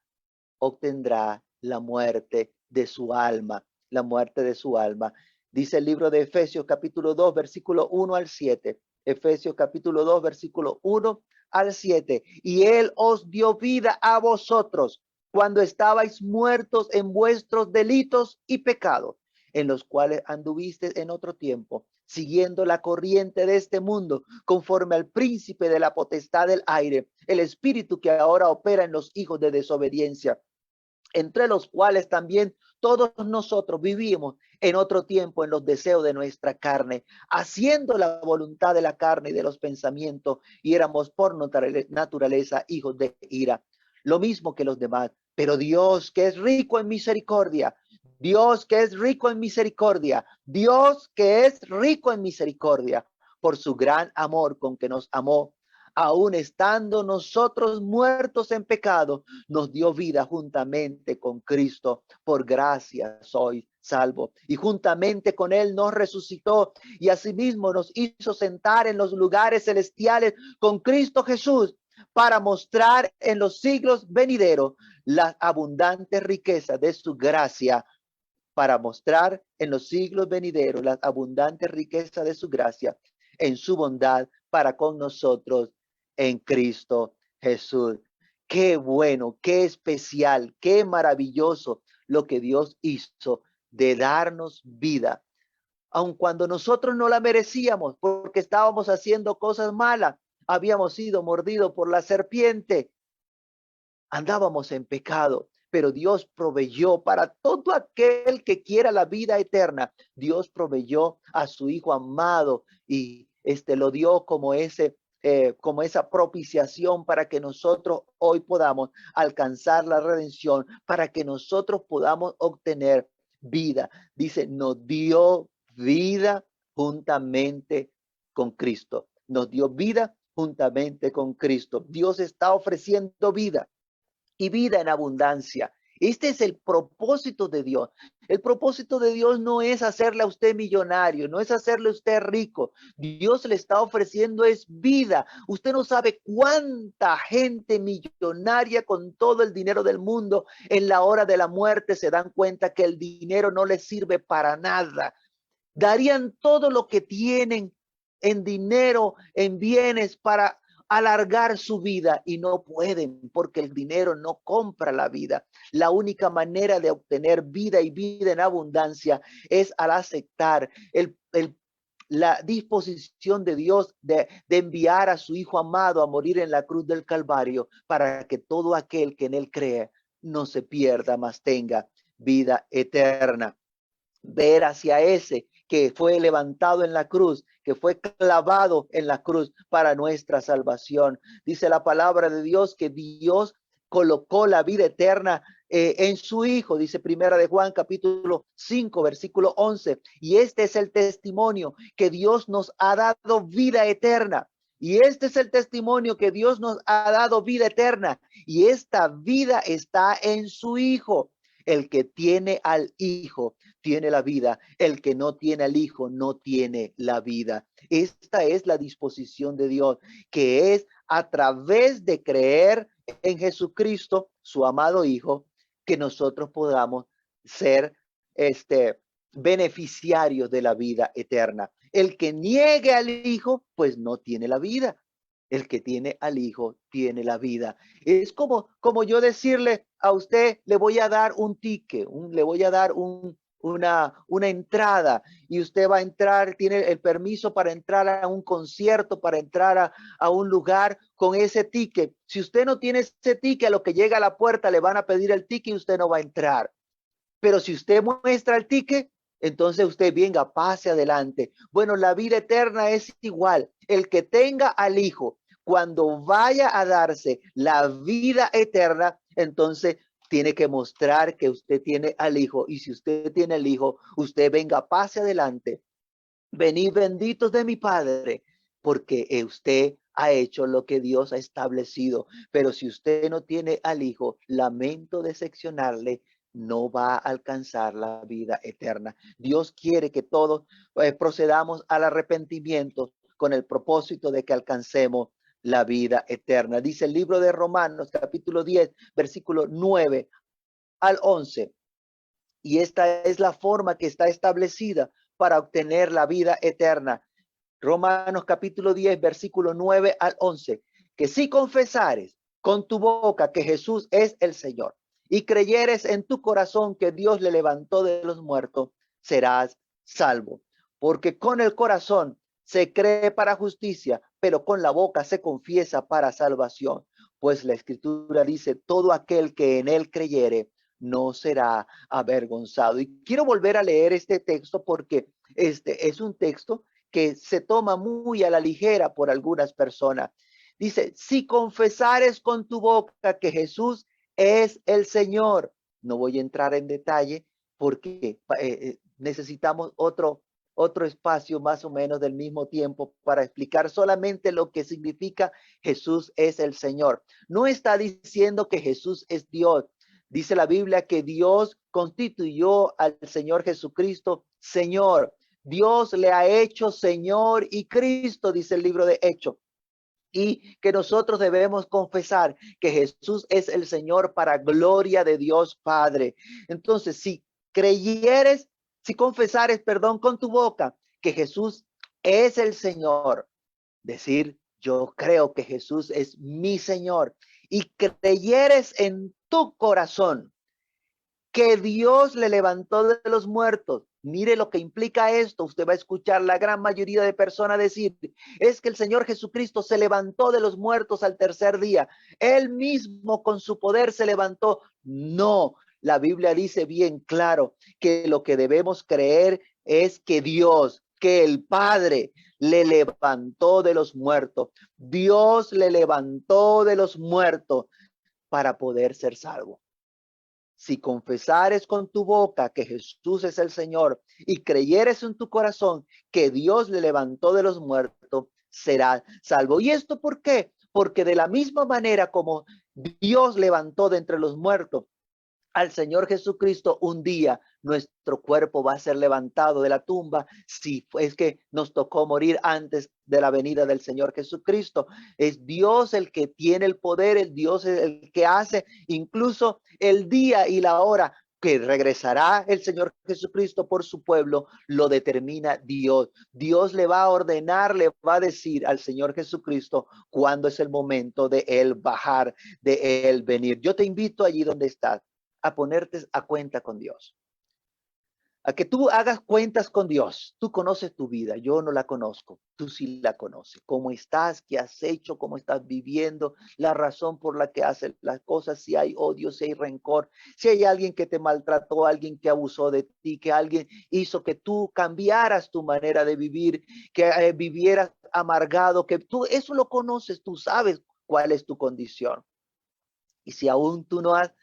obtendrá la muerte de su alma, la muerte de su alma. Dice el libro de Efesios capítulo 2, versículo 1 al 7. Efesios capítulo 2, versículo 1 al 7. Y él os dio vida a vosotros cuando estabais muertos en vuestros delitos y pecados, en los cuales anduvisteis en otro tiempo, siguiendo la corriente de este mundo, conforme al príncipe de la potestad del aire, el espíritu que ahora opera en los hijos de desobediencia, entre los cuales también todos nosotros vivimos en otro tiempo en los deseos de nuestra carne, haciendo la voluntad de la carne y de los pensamientos, y éramos por naturaleza hijos de ira, lo mismo que los demás. Pero Dios, que es rico en misericordia, Dios que es rico en misericordia, Dios que es rico en misericordia, por su gran amor con que nos amó, aun estando nosotros muertos en pecado, nos dio vida juntamente con Cristo. Por gracia sois salvos. Y juntamente con Él nos resucitó y asimismo nos hizo sentar en los lugares celestiales con Cristo Jesús, para mostrar en los siglos venideros las abundantes riquezas de su gracia, para mostrar en los siglos venideros las abundantes riquezas de su gracia en su bondad para con nosotros en Cristo Jesús. Qué bueno, qué especial, qué maravilloso lo que Dios hizo de darnos vida, aun cuando nosotros no la merecíamos, porque estábamos haciendo cosas malas, habíamos sido mordidos por la serpiente, andábamos en pecado, pero Dios proveyó para todo aquel que quiera la vida eterna. Dios proveyó a su Hijo amado y lo dio como esa propiciación para que nosotros hoy podamos alcanzar la redención, para que nosotros podamos obtener vida. Dice, nos dio vida juntamente con Cristo. Nos dio vida juntamente con Cristo. Dios está ofreciendo vida y vida en abundancia. Este es el propósito de Dios. El propósito de Dios no es hacerle a usted millonario, no es hacerle a usted rico. Dios le está ofreciendo es vida. Usted no sabe cuánta gente millonaria con todo el dinero del mundo en la hora de la muerte se dan cuenta que el dinero no les sirve para nada. Darían todo lo que tienen en dinero, en bienes, para alargar su vida y no pueden, porque el dinero no compra la vida. La única manera de obtener vida y vida en abundancia es al aceptar la disposición de Dios de enviar a su Hijo amado a morir en la cruz del Calvario, para que todo aquel que en él cree no se pierda, mas tenga vida eterna. Ver hacia ese que fue levantado en la cruz, que fue clavado en la cruz para nuestra salvación. Dice la palabra de Dios que Dios colocó la vida eterna en su Hijo, dice Primera de Juan capítulo 5 versículo 11, y este es el testimonio que Dios nos ha dado vida eterna. Y este es el testimonio que Dios nos ha dado vida eterna, y esta vida está en su Hijo. El que tiene al Hijo tiene la vida. El que no tiene al Hijo no tiene la vida. Esta es la disposición de Dios, que es a través de creer en Jesucristo, su amado Hijo, que nosotros podamos ser beneficiarios de la vida eterna. El que niegue al Hijo, pues no tiene la vida. El que tiene al Hijo tiene la vida. Es como yo decirle a usted, le voy a dar un ticket, le voy a dar una entrada, y usted va a entrar, tiene el permiso para entrar a un concierto, para entrar a un lugar con ese ticket. Si usted no tiene ese ticket, a lo que llega a la puerta le van a pedir el ticket y usted no va a entrar. Pero si usted muestra el ticket, entonces usted venga, pase adelante. Bueno, la vida eterna es igual. El que tenga al Hijo, cuando vaya a darse la vida eterna, entonces tiene que mostrar que usted tiene al Hijo. Y si usted tiene al Hijo, usted venga, pase adelante. Venid benditos de mi Padre, porque usted ha hecho lo que Dios ha establecido. Pero si usted no tiene al Hijo, lamento decepcionarle, no va a alcanzar la vida eterna. Dios quiere que todos procedamos al arrepentimiento con el propósito de que alcancemos la vida eterna. Dice el libro de Romanos, capítulo 10, versículo 9 al 11. Y esta es la forma que está establecida para obtener la vida eterna. Romanos capítulo 10, versículo 9 al 11. Que si confesares con tu boca que Jesús es el Señor y creyeres en tu corazón que Dios le levantó de los muertos, serás salvo. Porque con el corazón se cree para justicia, pero con la boca se confiesa para salvación. Pues la Escritura dice, todo aquel que en él creyere no será avergonzado. Y quiero volver a leer este texto porque este es un texto que se toma muy a la ligera por algunas personas. Dice, si confesares con tu boca que Jesús es el Señor. No voy a entrar en detalle porque necesitamos otro espacio más o menos del mismo tiempo para explicar solamente lo que significa Jesús es el Señor. No está diciendo que Jesús es Dios. Dice la Biblia que Dios constituyó al Señor Jesucristo Señor. Dios le ha hecho Señor y Cristo, dice el libro de Hechos. Y que nosotros debemos confesar que Jesús es el Señor para gloria de Dios Padre. Entonces, si creyeres, si confesares, perdón, con tu boca que Jesús es el Señor, decir, yo creo que Jesús es mi Señor, y creyeres en tu corazón que Dios le levantó de los muertos. Mire lo que implica esto. Usted va a escuchar la gran mayoría de personas decir, es que el Señor Jesucristo se levantó de los muertos al tercer día. Él mismo con su poder se levantó. No, la Biblia dice bien claro que lo que debemos creer es que Dios, que el Padre le levantó de los muertos. Dios le levantó de los muertos para poder ser salvo. Si confesares con tu boca que Jesús es el Señor y creyeres en tu corazón que Dios le levantó de los muertos, serás salvo. ¿Y esto por qué? Porque de la misma manera como Dios levantó de entre los muertos al Señor Jesucristo, un día nuestro cuerpo va a ser levantado de la tumba si es que nos tocó morir antes de la venida del Señor Jesucristo. Es Dios el que tiene el poder, el Dios el que hace incluso el día y la hora que regresará el Señor Jesucristo por su pueblo, lo determina Dios. Dios le va a ordenar, le va a decir al Señor Jesucristo cuándo es el momento de él bajar, de él venir. Yo te invito allí donde estás a ponerte a cuenta con Dios, a que tú hagas cuentas con Dios. Tú conoces tu vida, yo no la conozco, tú sí la conoces. ¿Cómo estás? ¿Qué has hecho? ¿Cómo estás viviendo? La razón por la que haces las cosas, si hay odio, si hay rencor, si hay alguien que te maltrató, alguien que abusó de ti, que alguien hizo que tú cambiaras tu manera de vivir, que vivieras amargado, que tú eso lo conoces, tú sabes cuál es tu condición. Y si aún tú no has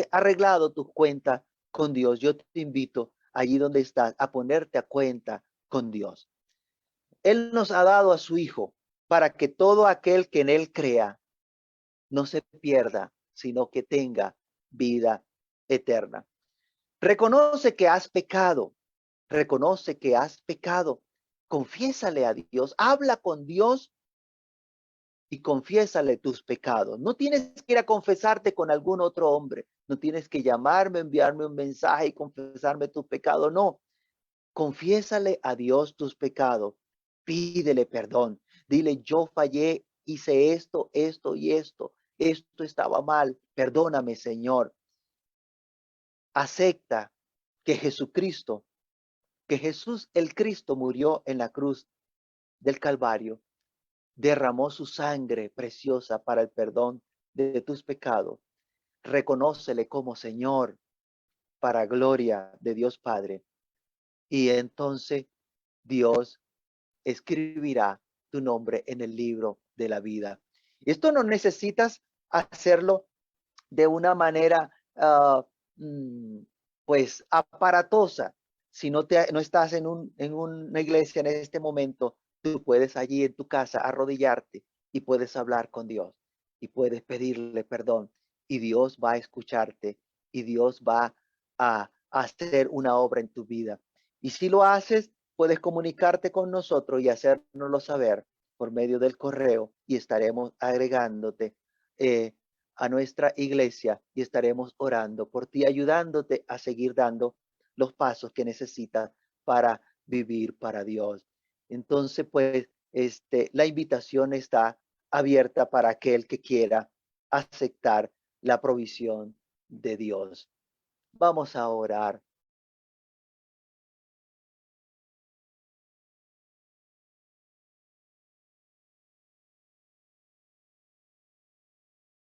arreglado tus cuentas con Dios, yo te invito allí donde estás a ponerte a cuenta con Dios. Él nos ha dado a su Hijo para que todo aquel que en Él crea no se pierda, sino que tenga vida eterna. Reconoce que has pecado, reconoce que has pecado, confiésale a Dios, habla con Dios y confiésale tus pecados. No tienes que ir a confesarte con algún otro hombre. No tienes que llamarme, enviarme un mensaje y confesarme tus pecados. No, confiésale a Dios tus pecados. Pídele perdón. Dile, yo fallé, hice esto, esto y esto. Esto estaba mal. Perdóname, Señor. Acepta que Jesucristo, que Jesús el Cristo murió en la cruz del Calvario, derramó su sangre preciosa para el perdón de tus pecados. Reconócele como Señor para gloria de Dios Padre. Y entonces Dios escribirá tu nombre en el libro de la vida. Esto no necesitas hacerlo de una manera, pues, aparatosa. Si no estás en una iglesia en este momento, tú puedes allí en tu casa arrodillarte y puedes hablar con Dios y puedes pedirle perdón y Dios va a escucharte y Dios va a hacer una obra en tu vida. Y si lo haces, puedes comunicarte con nosotros y hacérnoslo saber por medio del correo y estaremos agregándote a nuestra iglesia y estaremos orando por ti, ayudándote a seguir dando los pasos que necesitas para vivir para Dios. Entonces, pues, la invitación está abierta para aquel que quiera aceptar la provisión de Dios. Vamos a orar.